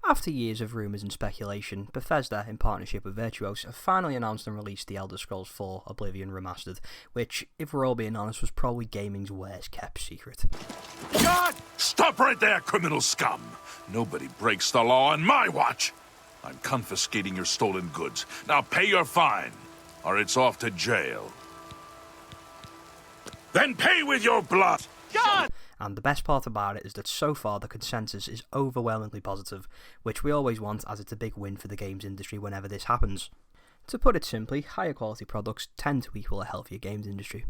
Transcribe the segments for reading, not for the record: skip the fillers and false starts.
After years of rumours and speculation, Bethesda, in partnership with Virtuos, have finally announced and released The Elder Scrolls IV Oblivion Remastered, which, if we're all being honest, was probably gaming's worst kept secret. God! Stop right there, criminal scum! Nobody breaks the law on my watch! I'm confiscating your stolen goods. Now pay your fine, or it's off to jail. Then pay with your blood! God! And the best part about it is that so far the consensus is overwhelmingly positive, which we always want, as it's a big win for the games industry whenever this happens. To put it simply, higher quality products tend to equal a healthier games industry.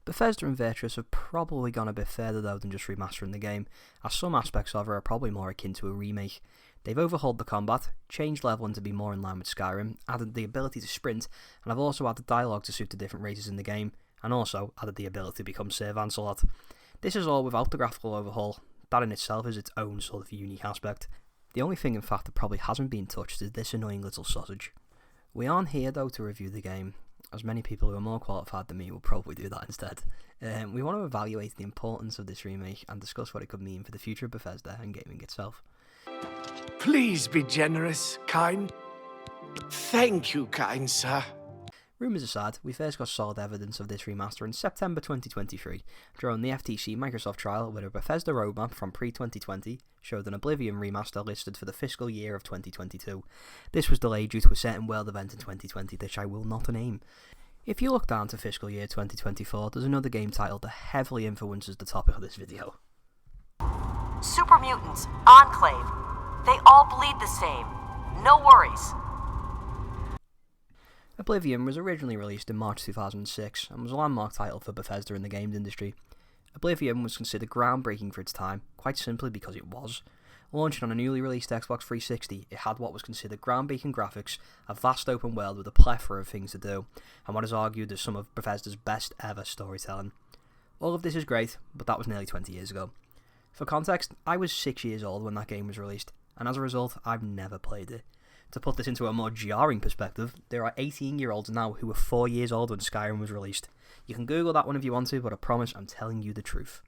Bethesda and Virtuos have probably gone a bit further though than just remastering the game, as some aspects of it are probably more akin to a remake. They've overhauled the combat, changed leveling to be more in line with Skyrim, added the ability to sprint, and have also added dialogue to suit the different races in the game, and also added the ability to become Sir Vancelot. This is all without the graphical overhaul. That in itself is its own sort of unique aspect. The only thing in fact that probably hasn't been touched is this annoying little sausage. We aren't here though to review the game, as many people who are more qualified than me will probably do that instead. We want to evaluate the importance of this remake and discuss what it could mean for the future of Bethesda and gaming itself. Please be generous, kind. Thank you, kind sir. Rumours aside, we first got solid evidence of this remaster in September 2023, during the FTC Microsoft trial where a Bethesda roadmap from pre-2020 showed an Oblivion remaster listed for the fiscal year of 2022. This was delayed due to a certain world event in 2020 which I will not name. If you look down to fiscal year 2024, there's another game title that heavily influences the topic of this video. Super Mutants, Enclave. They all bleed the same. No worries. Oblivion was originally released in March 2006 and was a landmark title for Bethesda in the games industry. Oblivion was considered groundbreaking for its time, quite simply because it was. Launching on a newly released Xbox 360, it had what was considered groundbreaking graphics, a vast open world with a plethora of things to do, and what is argued as some of Bethesda's best ever storytelling. All of this is great, but that was nearly 20 years ago. For context, I was 6 years old when that game was released, and as a result, I've never played it. To put this into a more jarring perspective, there are 18-year-olds now who were 4 years old when Skyrim was released. You can Google that one if you want to, but I promise I'm telling you the truth.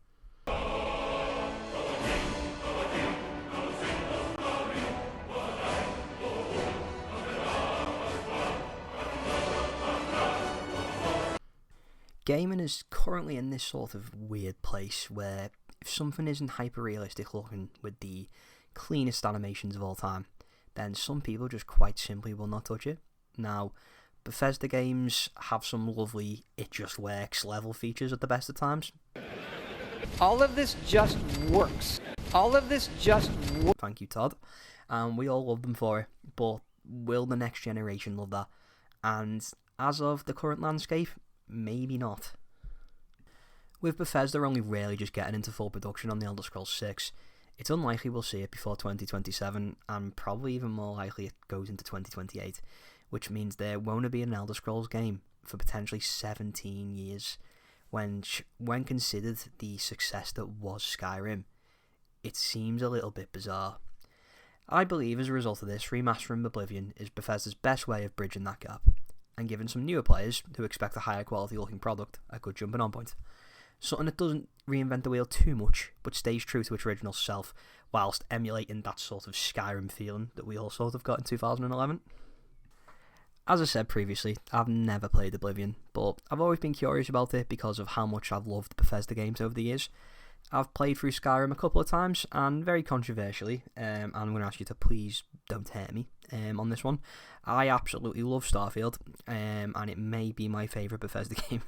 Gaming is currently in this sort of weird place where if something isn't hyper-realistic looking with the cleanest animations of all time, then some people just quite simply will not touch it. Now, Bethesda games have some lovely it just works level features at the best of times. All of this just works. All of this just works. Thank you, Todd. We all love them for it, but will the next generation love that? And as of the current landscape, maybe not. With Bethesda only rarely just getting into full production on The Elder Scrolls 6, it's unlikely we'll see it before 2027, and probably even more likely it goes into 2028, which means there won't be an Elder Scrolls game for potentially 17 years. When considered the success that was Skyrim, it seems a little bit bizarre. I believe as a result of this, remastering Oblivion is Bethesda's best way of bridging that gap, and giving some newer players who expect a higher quality looking product a good jumping on point. Something that doesn't reinvent the wheel too much, but stays true to its original self, whilst emulating that sort of Skyrim feeling that we all sort of got in 2011. As I said previously, I've never played Oblivion, but I've always been curious about it because of how much I've loved Bethesda games over the years. I've played through Skyrim a couple of times, and very controversially, and I'm going to ask you to please don't hurt me on this one, I absolutely love Starfield, and it may be my favourite Bethesda game.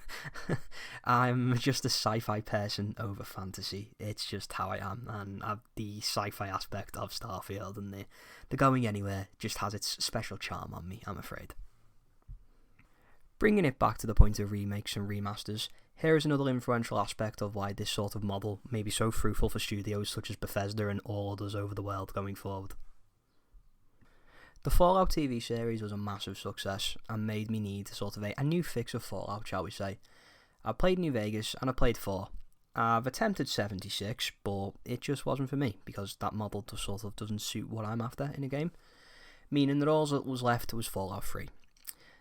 I'm just a sci-fi person over fantasy. It's just how I am, and the sci-fi aspect of Starfield and the going anywhere just has its special charm on me, I'm afraid. Bringing it back to the point of remakes and remasters, here is another influential aspect of why this sort of model may be so fruitful for studios such as Bethesda and all others over the world going forward. The Fallout TV series was a massive success and made me need sort of a new fix of Fallout, shall we say. I played New Vegas and I played 4. I've attempted 76, but it just wasn't for me because that model just sort of doesn't suit what I'm after in a game, meaning that all that was left was Fallout 3.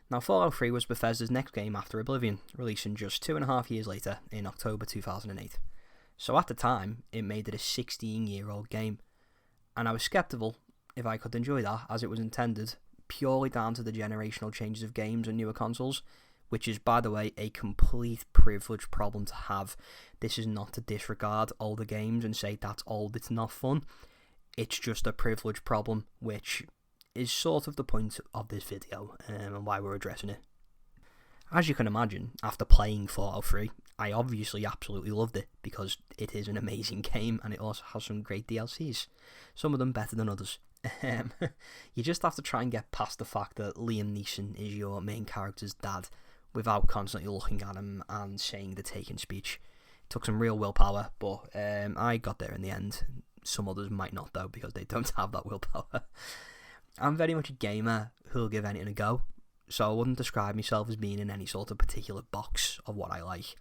Now, Fallout 3 was Bethesda's next game after Oblivion, releasing just 2.5 years later in October 2008. So at the time, it made it a 16-year-old game, and I was sceptical if I could enjoy that as it was intended, purely down to the generational changes of games and newer consoles, which is, by the way, a complete privileged problem to have. This is not to disregard older games and say that's old, it's not fun. It's just a privilege problem, which is sort of the point of this video and why we're addressing it. As you can imagine, after playing Fallout 3, I obviously absolutely loved it because it is an amazing game and it also has some great DLCs, some of them better than others. You just have to try and get past the fact that Liam Neeson is your main character's dad without constantly looking at him and saying the taken speech. It took some real willpower, but I got there in the end. Some others might not though because they don't have that willpower. I'm very much a gamer who'll give anything a go, so I wouldn't describe myself as being in any sort of particular box of what I like.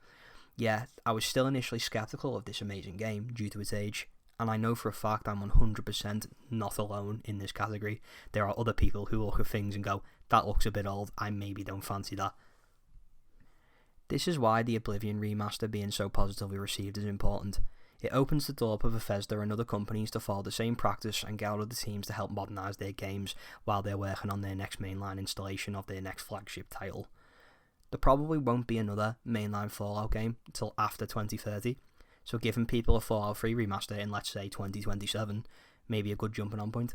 Yeah, I was still initially skeptical of this amazing game due to its age, and I know for a fact I'm 100% not alone in this category. There are other people who look at things and go, that looks a bit old, I maybe don't fancy that. This is why the Oblivion Remaster being so positively received is important. It opens the door for Bethesda and other companies to follow the same practice and get other teams to help modernise their games while they're working on their next mainline installation of their next flagship title. There probably won't be another mainline Fallout game until after 2030, so giving people a Fallout 3 remaster in, let's say, 2027 may be a good jumping on point.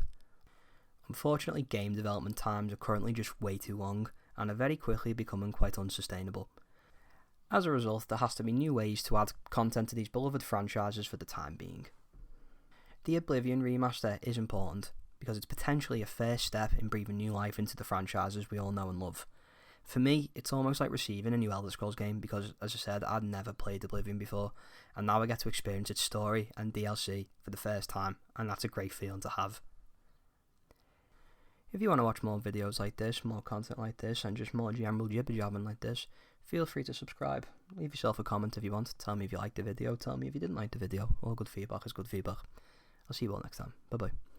Unfortunately, game development times are currently just way too long and are very quickly becoming quite unsustainable. As a result, there has to be new ways to add content to these beloved franchises for the time being. The Oblivion Remaster is important because it's potentially a first step in breathing new life into the franchises we all know and love. For me, it's almost like receiving a new Elder Scrolls game because, as I said, I'd never played Oblivion before, and now I get to experience its story and DLC for the first time, and that's a great feeling to have. If you want to watch more videos like this, more content like this, and just more general jibber-jabbing like this, feel free to subscribe. Leave yourself a comment if you want. Tell me if you liked the video, tell me if you didn't like the video. All good feedback is good feedback. I'll see you all next time. Bye bye.